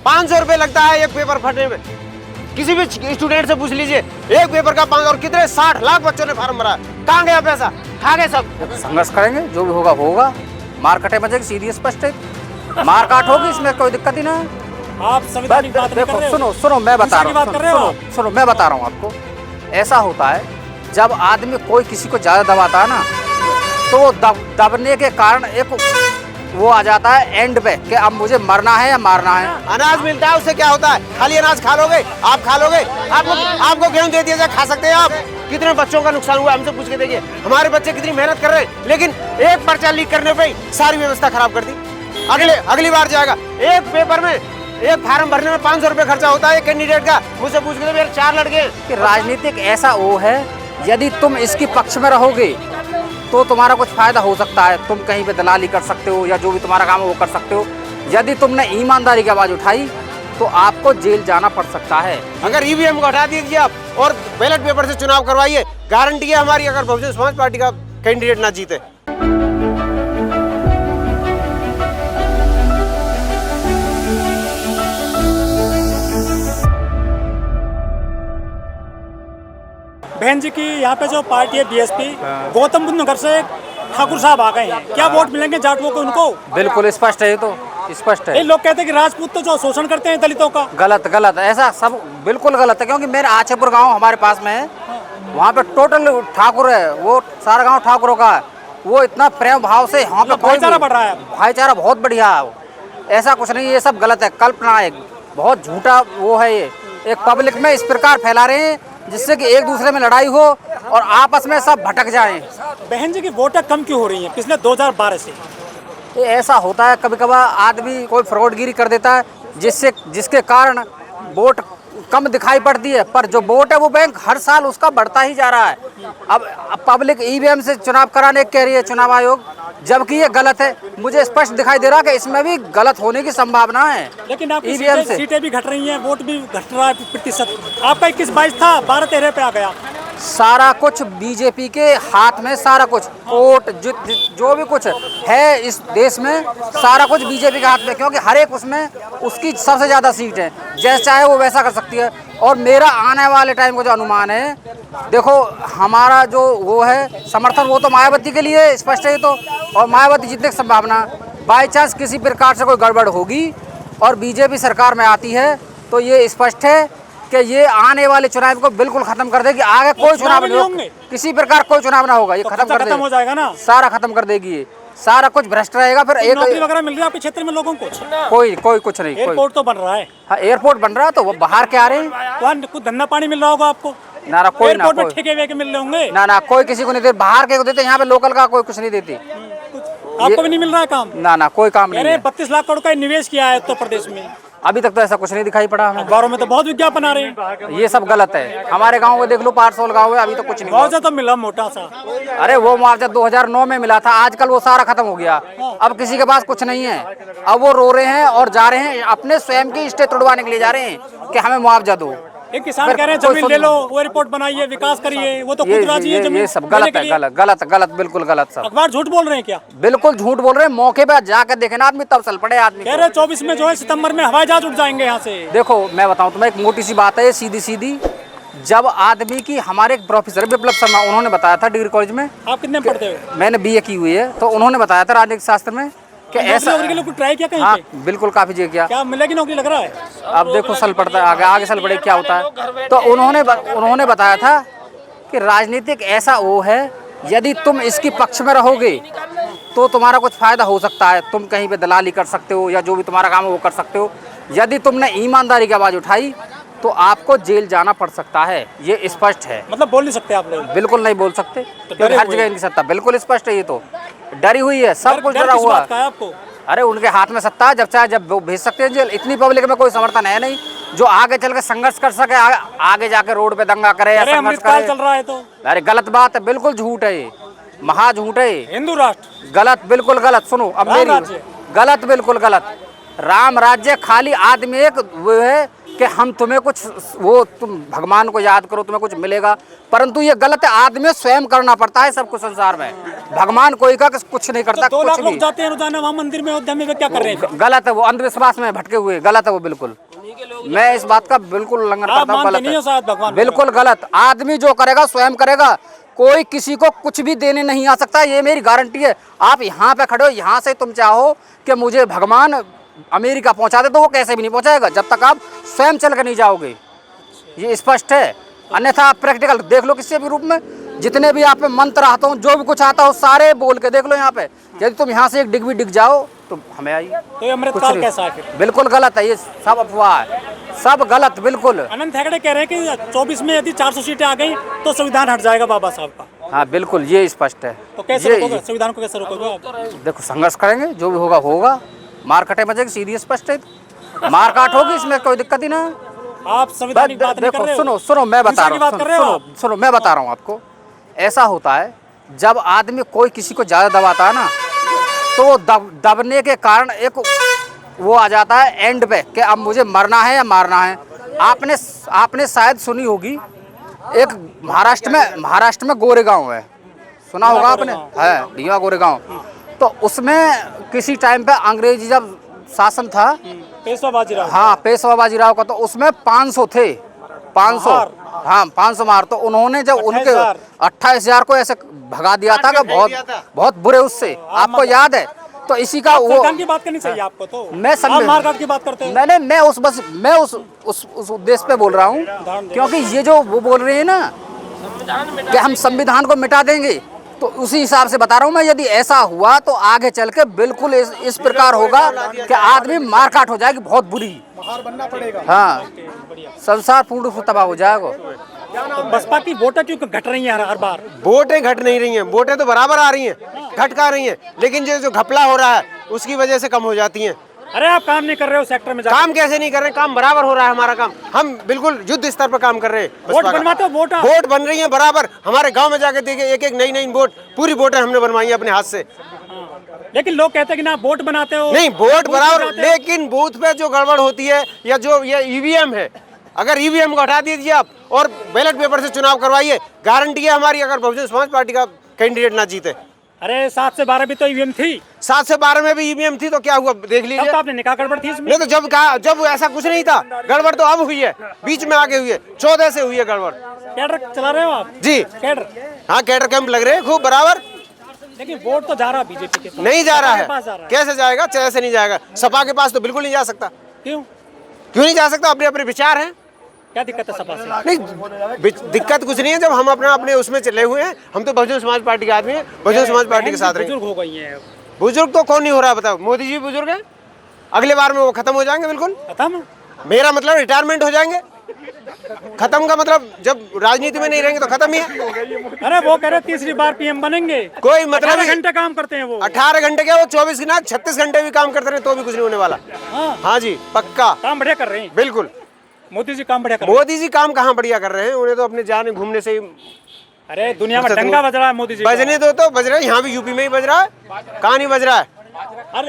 500 रुपए लगता है एक पेपर फटने में। किसी भी स्टूडेंट से पूछ लीजिए, एक पेपर का 5 और कितने 60 लाख बच्चों ने फार्म भरा। कहाँ गया पैसा? खा गए सब। संघर्ष करेंगे, जो भी होगा होगा। मार कटे बचेगी, सीधी स्पष्ट है। मार काट होगी, इसमें कोई दिक्कत ही ना है। आप संविधानिक बात नहीं कर रहे हो। सुनो मैं बता रहा हूँ, सुनो मैं बता रहा हूँ आपको। ऐसा होता है जब आदमी कोई किसी को ज्यादा दबाता है ना, तो वो दबने के कारण एक वो आ जाता है एंड पे कि अब मुझे मरना है या मारना है। अनाज मिलता है, उससे क्या होता है? खाली अनाज खा लोगे? आप खा लोगे? आपको गेहूं दे दिया जाए, खा सकते हैं आप? कितने बच्चों का नुकसान हुआ हमसे पूछ के देखिए। हमारे बच्चे कितनी मेहनत कर रहे हैं, लेकिन एक पर्चा लीक करने पे ही सारी व्यवस्था खराब कर दी। अगली बार जाएगा। एक पेपर में एक फार्म भरने में 500 रुपए खर्चा होता है कैंडिडेट का। मुझसे पूछ के मेरे 4 लड़के। राजनीतिक ऐसा वो है, यदि तुम इसकी पक्ष में रहोगे तो तुम्हारा कुछ फायदा हो सकता है। तुम कहीं पे दलाली कर सकते हो या जो भी तुम्हारा काम है वो कर सकते हो। यदि तुमने ईमानदारी की आवाज उठाई तो आपको जेल जाना पड़ सकता है। अगर ईवीएम को हटा दीजिए आप और बैलेट पेपर से चुनाव करवाइए, गारंटी है हमारी, अगर बहुजन समाज पार्टी का कैंडिडेट ना जीते। बहन जी की यहाँ पे जो पार्टी है बीएसपी, गौतम बुद्ध नगर से ठाकुर साहब आ गए हैं। क्या वोट मिलेंगे जाटवों को उनको? बिल्कुल स्पष्ट है, ये तो स्पष्ट है। ये लोग कहते हैं कि राजपूत तो जो शोषण करते हैं दलितों का। गलत गलत, ऐसा सब बिल्कुल गलत है। क्योंकि मेरे आछेपुर गांव हमारे पास में है, वहाँ पे टोटल ठाकुर है, वो सारा गांव ठाकुरों का है। वो इतना प्रेम भाव से यहाँ पे भाईचारा बढ़ रहा है। भाईचारा बहुत बढ़िया है। ऐसा कुछ नहीं, ये सब गलत है, कल्पना है, बहुत झूठा वो है। ये एक पब्लिक में इस प्रकार फैला रहे हैं जिससे कि एक दूसरे में लड़ाई हो और आपस में सब भटक जाएं। बहन जी की वोटें कम क्यों हो रही हैं पिछले 2012 से? ये ऐसा होता है, कभी कभार आदमी कोई फ्रॉडगिरी कर देता है जिसके कारण वोट कम दिखाई पड़ती है। पर जो वोट है वो बैंक हर साल उसका बढ़ता ही जा रहा है। अब पब्लिक ईवीएम से चुनाव कराने कह रही है चुनाव आयोग, जबकि ये गलत है। मुझे स्पष्ट दिखाई दे रहा है कि इसमें भी गलत होने की संभावना है। लेकिन आपकी सीटें भी घट रही हैं, वोट भी घट रहा है प्रतिशत। आपका 21-22 था, 12-13 पे आ गया। सारा कुछ बीजेपी के हाथ में, सारा कुछ वोट जो भी कुछ है इस देश में, सारा कुछ बीजेपी के हाथ में। क्योंकि हर एक उसमें उसकी सबसे ज़्यादा सीट है, जैसा चाहे वो वैसा कर सकती है। और मेरा आने वाले टाइम का जो अनुमान है, देखो हमारा जो वो है समर्थन, वो तो मायावती के लिए स्पष्ट है। तो और मायावती जीतने की संभावना, बाई चांस किसी प्रकार से कोई गड़बड़ होगी और बीजेपी सरकार में आती है तो ये स्पष्ट है कि ये आने वाले चुनाव को बिल्कुल खत्म कर देगी। आगे कोई चुनाव नहीं होगा, किसी प्रकार कोई चुनाव ना होगा, ये खत्म हो जाएगा ना, सारा खत्म कर देगी। ये सारा कुछ भ्रष्ट रहेगा। फिर एक नौकरी वगैरह मिल रही है आपके क्षेत्र में लोगों को? कोई कुछ नहीं। एयरपोर्ट तो बन रहा है। हाँ, एयरपोर्ट बन रहा है, तो वो बाहर के आ रहे हैं। वहाँ कुछ धंधा पानी मिल रहा होगा आपको? ना कोई, एयरपोर्ट में ठेके वेके मिल रहे होंगे? ना कोई किसी को नहीं देते, बाहर के को देते, यहाँ पे लोकल का कोई कुछ नहीं देती। आपको भी नहीं मिल रहा है काम? ना कोई काम नहीं। 32 लाख करोड़ का निवेश किया है उत्तर प्रदेश में, अभी तक तो ऐसा कुछ नहीं दिखाई पड़ा हमें। अखबारों में तो बहुत विज्ञापन आ रहे हैं। ये सब गलत है। हमारे गांव में देख लो, पारसोल गांव है, अभी तो कुछ नहीं। मुआवजा तो मिला मोटा सा। अरे वो मुआवजा 2009 में मिला था, आजकल वो सारा खत्म हो गया। अब किसी के पास कुछ नहीं है। अब वो रो रहे हैं और जा रहे हैं अपने स्वयं की इष्टें तोड़वाने के लिए जा रहे हैं कि हमें मुआवजा दो। एक किसान कह रहे हैं जमीन ले लो, वो एयरपोर्ट बनाइए, विकास करिए, वो तो खुद राजी है जमीन। ये सब गलत है, गलत बिल्कुल गलत। सब अखबार झूठ बोल रहे हैं क्या? बिल्कुल झूठ बोल रहे हैं। मौके पे जाकर देखे ना आदमी, तब चल पड़े आदमी। कह रहे 24 में जो है सितंबर में हवाई जहाज उठ जाएंगे यहाँ से। देखो मैं बताऊं तुम्हें, एक मोटी सी बात है, सीधी। जब आदमी की, हमारे एक प्रोफेसर विप्लव शर्मा, उन्होंने बताया था डिग्री कॉलेज में। आप कितने पढ़ते हो? मैंने BA की हुई है, तो उन्होंने बताया था राजनीतिक शास्त्र में कि ऐसा। नौकरी के लिए कुछ ट्राई किया कहीं हाँ, पे? बिल्कुल काफी जी किया। क्या मिलेगी नौकरी लग रहा है? अब देखो सल पड़ता है, आगे सल पड़े क्या होता है। तो उन्होंने बताया था कि राजनीतिक ऐसा वो है, यदि तुम इसकी पक्ष में रहोगे तो तुम्हारा कुछ फायदा हो सकता है। तुम कहीं पे दलाली कर सकते हो या जो भी तुम्हारा काम है वो कर सकते हो। यदि तुमने ईमानदारी की आवाज उठाई तो आपको जेल जाना पड़ सकता है। ये स्पष्ट है। मतलब बोल नहीं सकते आप लोग? बिल्कुल नहीं बोल सकते, क्योंकि हर जगह इनकी सत्ता बिल्कुल स्पष्ट है। ये तो डरी हुई है, सब कुछ डरा हुआ है आपको। अरे उनके हाथ में सत्ता है, जब चाहे जब वो भेज सकते हैं जेल। इतनी पब्लिक में कोई समर्थन है नहीं जो आगे चल के संघर्ष कर सके, आगे जाके रोड पे दंगा करे या संघर्ष करे। चल रहा है तो अरे गलत बात है, बिल्कुल झूठ है, ये महा झूठ है। हिंदू राष्ट्र गलत, बिल्कुल गलत। सुनो अब मेरी, गलत, बिल्कुल गलत। राम राज्य खाली आदमी एक वो है, कि हम तुम्हें कुछ वो तुम भगवान को याद करो तुम्हें कुछ मिलेगा, परंतु ये गलत है। आदमी स्वयं करना पड़ता है सब कुछ संसार में, भगवान कोई का कुछ नहीं करता। तो 2 लाख कुछ लोग भी जाते हैं रोजाना वहाँ मंदिर में, अयोध्या में, वे क्या कर रहे हैं? गलत है, वो अंधविश्वास में भटके हुए, गलत है वो बिल्कुल। मैं इस बात का बिल्कुल उल्लंघन आप करता हूँ, मानते नहीं हो शायद गलत भगवान है, बिल्कुल गलत। आदमी जो करेगा स्वयं करेगा, कोई किसी को कुछ भी देने नहीं आ सकता, ये मेरी गारंटी है। आप यहाँ पे खड़े हो, यहाँ से तुम चाहो कि मुझे भगवान अमेरिका पहुँचा दे तो वो कैसे भी नहीं पहुँचाएगा जब तक आप स्वयं चल कर नहीं जाओगे, ये स्पष्ट है। अन्यथा आप प्रैक्टिकल देख लो किसी भी रूप में, जितने भी आप पे मंत्र आता हूँ, जो भी कुछ आता हो सारे बोल के देख लो यहाँ पे। यदि तुम यहाँ से एक डिग भी डिग जाओ तो हमें आई तो ये अमृतकाल कैसा है फिर? बिल्कुल गलत है, ये सब अफवाह है, सब गलत बिल्कुल। अनंत हेगड़े कह रहे हैं कि 24 में यदि 400 सीटें आ गई तो संविधान हट जाएगा बाबा साहब का। हाँ बिल्कुल, ये स्पष्ट है। तो कैसे रोकोगे संविधान को, कैसे रोकोगे आप? देखो संघर्ष करेंगे, जो भी होगा होगा, मार कटे मजेगी, सीधी स्पष्ट है, मार काट होगी, इसमें कोई दिक्कत ही ना है। आप संविधान की बात नहीं कर देखो रहे हो? सुनो सुनो मैं बता हिंसा की बात कर रहे हो रहा हूँ, सुनो मैं बता रहा हूँ आपको। ऐसा होता है जब आदमी कोई किसी को ज़्यादा दबाता है ना, तो वो दबने के कारण एक वो आ जाता है एंड पे कि अब मुझे मरना है या मारना है। आपने शायद सुनी होगी, एक महाराष्ट्र में गोरेगांव है, सुना होगा आपने, है ढीवा गोरेगांव। तो उसमें किसी टाइम पे अंग्रेजी जब शासन था, पेशवा बाजीराव, हाँ पेशवा बाजीराव का, तो उसमें 500 थे, 500, हाँ 500 मार। तो उन्होंने जब उनके 28,000 को ऐसे भगा दिया था कि बहुत बुरे उससे, आपको याद है? तो इसी का वो संविधान की बात करनी चाहिए आपको, तो मैं आप मारकाट की बात करते हैं। मैं उस उद्देश्य पे बोल रहा हूँ, क्योंकि ये जो वो बोल रहे हैं ना कि हम संविधान को मिटा देंगे, तो उसी हिसाब से बता रहा हूँ मैं। यदि ऐसा हुआ तो आगे चल के बिल्कुल इस प्रकार होगा कि आदमी मारकाट हो जाएगी बहुत बुरी, बनना पड़ेगा। हाँ संसार पूर्ण रूप से तबाह हो जाएगा। तो बसपा की वोटें क्यों घट रही हैं हर बार? वोटें घट नहीं रही हैं, वोटें तो बराबर आ रही हैं, घट का रही हैं, लेकिन जो घपला हो रहा है उसकी वजह से कम हो जाती हैं। अरे आप काम नहीं कर रहे हो सेक्टर में जाकर? काम कैसे नहीं कर रहे, काम बराबर हो रहा है हमारा काम, हम बिल्कुल युद्ध स्तर पर काम कर रहे हैं। वोट बनवाते हो? वोट बन रही है बराबर, हमारे गांव में जाके देखे एक नई वोट, पूरी वोटें हमने बनवाई है अपने हाथ से। लेकिन लोग कहते हैं कि ना वोट बनाते हो, नहीं वोट बराबर, लेकिन बूथ पे जो गड़बड़ होती है या जो ये ईवीएम है, अगर ईवीएम को हटा दीजिए आप और बैलेट पेपर से चुनाव करवाइए, गारंटी है हमारी, अगर बहुजन समाज पार्टी का कैंडिडेट ना जीते। अरे 7 से 12 भी तो ईवीएम थी, 7 से 12 में भी ईवीएम थी, तो क्या हुआ देख लीजिए। आपने निकाह गड़बड़ थी इसमें? नहीं तो जब ऐसा कुछ नहीं था, गड़बड़ तो अब हुई है, बीच में आके हुई है, 14 से हुई है गड़बड़। कैडर चला रहे हो आप? जी कैडर, हाँ कैडर कैंप लग रहे हैं खूब बराबर। लेकिन वोट तो जा रहा है बीजेपी के पास, नहीं जा रहा है, पास जा रहा है। कैसे जाएगा, कैसे नहीं जाएगा? सपा के पास तो बिल्कुल नहीं जा सकता। क्यों नहीं जा सकता? अपने अपने विचार हैं। क्या दिक्कत है सपा से? नहीं दिक्कत कुछ नहीं है, जब हम अपने उसमें चले हुए हैं, हम तो बहुजन समाज पार्टी के आदमी हैं, बहुजन समाज पार्टी के साथ रहे। बुजुर्ग हो गई हैं। बुजुर्ग तो कौन नहीं हो रहा है बताओ, मोदी जी बुजुर्ग हैं, अगले बार में वो खत्म हो जाएंगे बिल्कुल। खत्म? मेरा मतलब रिटायरमेंट हो जाएंगे। खत्म का मतलब जब राजनीति में नहीं रहेंगे तो खत्म ही है। अरे वो कह रहे 3री बार पीएम बनेंगे, कोई मतलब 18 घंटे काम करते हैं वो। 18 घंटे क्या, वो 24 ना 36 घंटे भी काम करते रहे तो भी कुछ नहीं होने वाला। हाँ जी पक्का काम बढ़िया कर रहे हैं बिल्कुल। मोदी जी, काम बढ़िया कर रहे हैं। मोदी जी काम कहाँ बढ़िया कर रहे हैं, उन्हें तो अपने जाने घूमने से ही। अरे दुनिया में डंका बज रहा है मोदी जी, बजने दो तो बज रहा है, यहाँ भी यूपी में ही बज रहा है, कहाँ नहीं बज रहा है।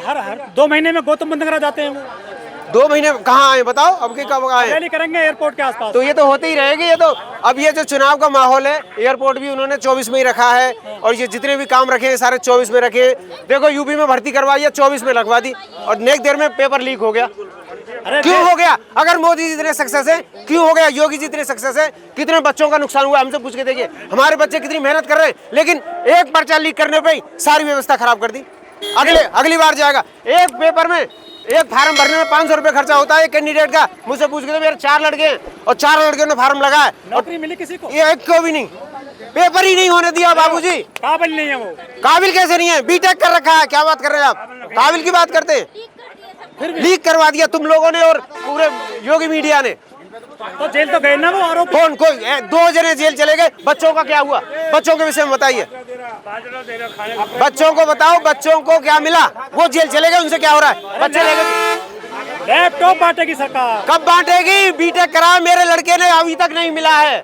हर 2 महीने में गौतम बुद्ध नगर जाते हैं वो। 2 महीने कहाँ आए बताओ, अब के कब आए? रैली करेंगे एयरपोर्ट के आसपास। तो ये तो होते ही रहेगी। ये तो अब ये जो चुनाव का माहौल है, एयरपोर्ट भी उन्होंने 24 में ही रखा है, और ये जितने भी काम रखे हैं सारे 24 में रखे। देखो यूपी में भर्ती करवाई है, 24 में लगवा दी, और नेक्स्ट देर में पेपर लीक हो गया। क्यों हो गया? अगर मोदी जी इतने सक्सेस है, क्यों हो गया? योगी जी इतने सक्सेस है, कितने बच्चों का नुकसान हुआ हमसे पूछ के देखिए। हमारे बच्चे कितनी मेहनत कर रहे हैं, लेकिन एक पर्चा लीक करने पे ही सारी व्यवस्था खराब कर दी। अगली बार जाएगा, एक पेपर में एक फार्म भरने में 500 रुपए खर्चा होता है एक कैंडिडेट का। मुझसे पूछ के तो मेरे 4 लड़के हैं और 4 लड़कियों ने फार्म लगाया, नौकरी मिली किसी को? ये एक को भी नहीं, पेपर ही नहीं होने दिया बाबूजी। काबिल नहीं है वो। काबिल कैसे नहीं है? बीटेक कर रखा है, क्या बात कर रहे हैं आप? काबिल की बात करते हैं, लीक करवा दिया तुम लोगों ने और पूरे योगी मीडिया ने। तो जेल तो गए ना वो आरोपी। कौन? कोई 2 जने जेल चले गए। बच्चों का क्या हुआ? बच्चों के विषय में बताइए, बच्चों को बताओ, बच्चों को क्या मिला? वो जेल चले गए, उनसे क्या हो रहा है? बच्चे ले गए। लैपटॉप बांटेगी सरकार। कब बांटेगी? बीटेक करा मेरे लड़के ने, अभी तक नहीं मिला है।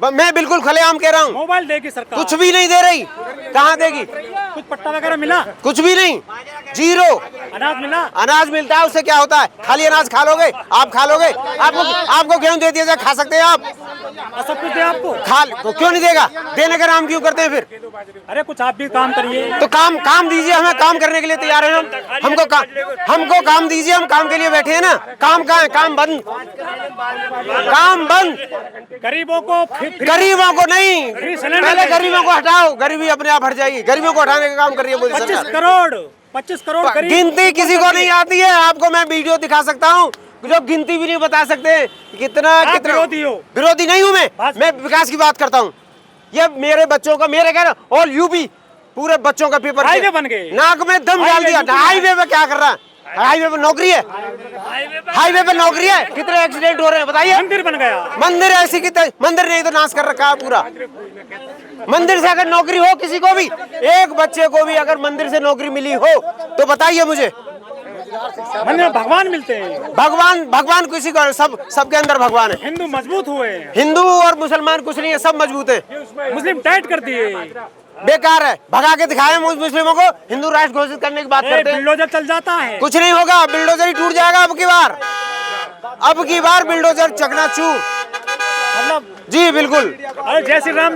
मैं बिल्कुल खुलेआम कह रहा हूँ, मोबाइल देगी सरकार। कुछ भी नहीं दे रही। कहाँ देगी? कुछ पट्टा वगैरह मिला? कुछ भी नहीं, जीरो। अनाज मिला? अनाज मिलता है, उससे क्या होता है? खाली अनाज खा लोगे? आप खा लोगे? आपको गेहूं दे दिया जाए, खा सकते हैं आप? सब कुछ दे आपको? तो क्यों नहीं देगा? देने का नाम क्यों करते हैं फिर? अरे कुछ आप भी काम करिए। तो काम दीजिए, हमें काम करने के लिए तैयार है हम। हमको काम दीजिए, हम काम के लिए बैठे हैं ना। काम कहाँ है? काम बंद, काम बंद। गरीबों को नहीं, पहले गरीबों को हटाओ, गरीबी अपने आप हट जाएगी। गरीबों को हटाने का काम कर रही है मोदी सरकार। 25 करोड़ गरीब। गिनती किसी को नहीं आती है। आपको मैं वीडियो दिखा सकता हूँ, जो गिनती भी नहीं बता सकते कितना विरोधी नहीं हूँ मैं विकास की बात करता हूँ। ये मेरे बच्चों का, मेरे कह रहे ऑल यूपी पूरे बच्चों का पेपर हाईवे बन गए, नाक में दम डाल दिया। हाईवे पे क्या कर रहा है? हाईवे पे नौकरी है, हाईवे पे नौकरी है। कितने एक्सीडेंट हो रहे हैं बताइए? मंदिर बन गया, मंदिर ऐसी कितने मंदिर नहीं तो नाश कर रखा है पूरा। मंदिर से अगर नौकरी हो किसी को भी, एक बच्चे को भी अगर मंदिर से नौकरी मिली हो तो बताइए मुझे। मंदिर भगवान मिलते हैं। भगवान किसी को, सबके अंदर भगवान है। हिंदू मजबूत हुए, हिंदू और मुसलमान कुछ नहीं है, सब मजबूत है। मुस्लिम टाइट कर दिए, बेकार है। भगा के दिखाए मुस्लिमों को, हिंदू राष्ट्र घोषित करने की बात करते हैं। बिल्डोजर चल जाता है, कुछ नहीं होगा, बिल्डोजर ही टूट जाएगा अब की बार बिल्डोजर चकनाचूर। मतलब जी बिल्कुल। अरे जय श्री राम,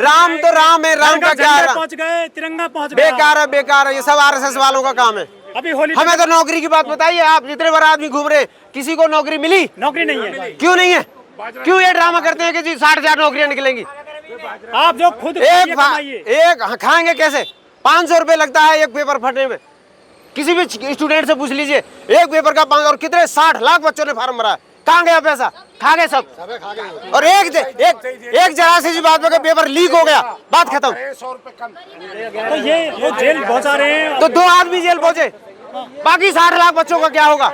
राम तो राम है, राम का क्या है? पहुंच गए, तिरंगा पहुंच गया। बेकार है, ये सब आरएसएस वालों का काम है। अभी होली, हमें तो नौकरी की बात बताइए। आप जितने बार आदमी घूम रहे, किसी को नौकरी मिली? नौकरी नहीं है। क्यों नहीं है? क्यों ये ड्रामा करते हैं कि जी 60,000 नौकरियां निकलेंगी? आप जो खुद एक खाएंगे कैसे? 500 रुपए लगता है एक पेपर फटने में। किसी भी स्टूडेंट से पूछ लीजिए, एक पेपर का 500 और कितने 60 लाख बच्चों ने फॉर्म भरा है। कहाँ गया पैसा? खा गए सब। और एक जरा सी बात में पेपर लीक हो गया, बात खत्म। तो ये वो जेल पहुंचा रहे हैं, तो 2 आदमी जेल पहुंचे, बाकी 60 लाख बच्चों का क्या होगा?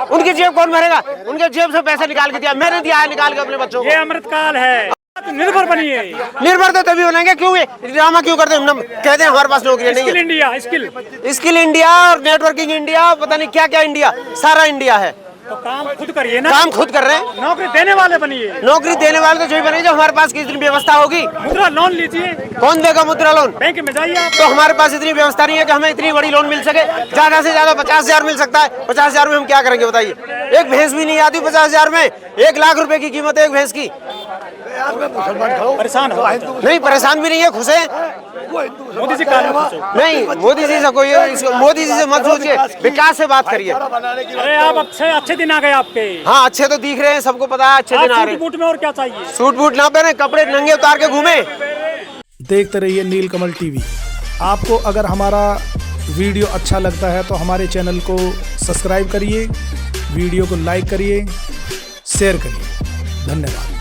उनकी जेब कौन भरेगा? उनके जेब से पैसा निकाल के दिया, मैंने दिया है निकाल के अपने बच्चों को। ये अमृतकाल है, निर्भर बनिए। निर्भर तो तभी बनेंगे। क्यों ये ड्रामा क्यों करते हैं? कहते हैं हमारे पास नौकरी नहीं है। स्किल इंडिया और नेटवर्किंग इंडिया, पता नहीं क्या क्या इंडिया, सारा इंडिया है। तो काम खुद करिए ना। काम खुद कर रहे हैं। नौकरी देने वाले बनिए। नौकरी देने वाले तो जो बनेंगे, जो हमारे पास कितनी व्यवस्था होगी। मुद्रा लोन लीजिए। कौन देगा मुद्रा लोन? बैंक में जाइए आप। तो हमारे पास इतनी व्यवस्था नहीं है कि हमें इतनी बड़ी लोन मिल सके। ज्यादा से ज्यादा 50,000 मिल सकता है। 50,000 में हम क्या करेंगे बताइए? एक भैंस भी नहीं आती 50,000 में। 1 लाख रुपए की कीमत है एक भैंस की। परेशान हो? नहीं, परेशान भी नहीं है, खुश है। मोदी जी का नहीं, मोदी जी से कोई, मोदी जी से मत सोचिए, विकास से बात करिए। अरे आप अच्छे दिन आ गए आपके। हाँ, अच्छे तो दिख रहे हैं, सबको पता है अच्छे दिन आ रहे हैं। सूट बूट में और क्या चाहिए? सूट बूट ना पहने, कपड़े नंगे उतार के घूमे। देखते रहिए नीलकमल टीवी। आपको अगर हमारा वीडियो अच्छा लगता है तो हमारे चैनल को सब्सक्राइब करिए, वीडियो को लाइक करिए, शेयर करिए। धन्यवाद।